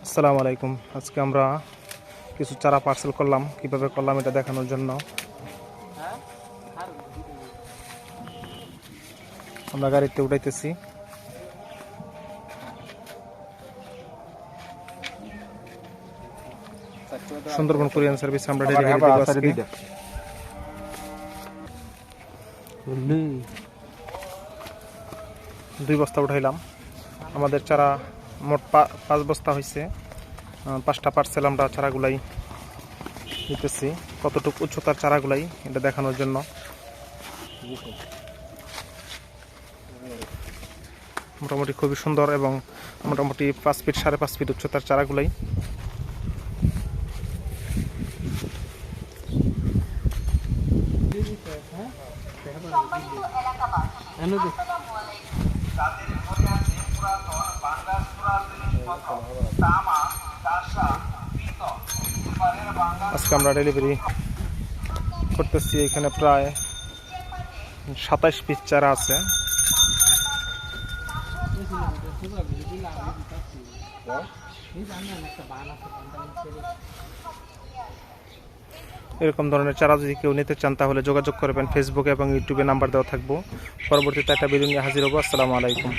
আসসালামু আলাইকুম। আজকে আমরা কিছু চারা পার্সেল করলাম, কিভাবে করলাম এটা দেখানোর জন্য। আমরা গাড়িতে উঠাইতেছি। সুন্দরবন কুরিয়ান সার্ভিস আমরা ডেলিভারি দেব আজকে। 2 বস্তা উঠাইলাম। আমাদের চারা মোট 5 বস্তা হয়েছে। 5টা পার্সেল আমরা চারাগুলাই নিতেছি। কতটুকু উচ্চতার চারাগুলাই এটা দেখানোর জন্য। মোটামুটি খুবই সুন্দর এবং মোটামুটি 5 ফিট 5.5 ফিট উচ্চতার চারাগুলাই। আজকে আমরা ডেলিভারি করতেছি। এখানে প্রায় 27 পিস চারা আছে। এরকম ধরনের চারা যদি কেউ নিতে চান তাহলে যোগাযোগ করবেন। ফেসবুকে এবং ইউটিউবে নাম্বার দেওয়া থাকবো। পরবর্তীতে একটা ভিডিও নিয়ে হাজির হবো। আসসালামু আলাইকুম।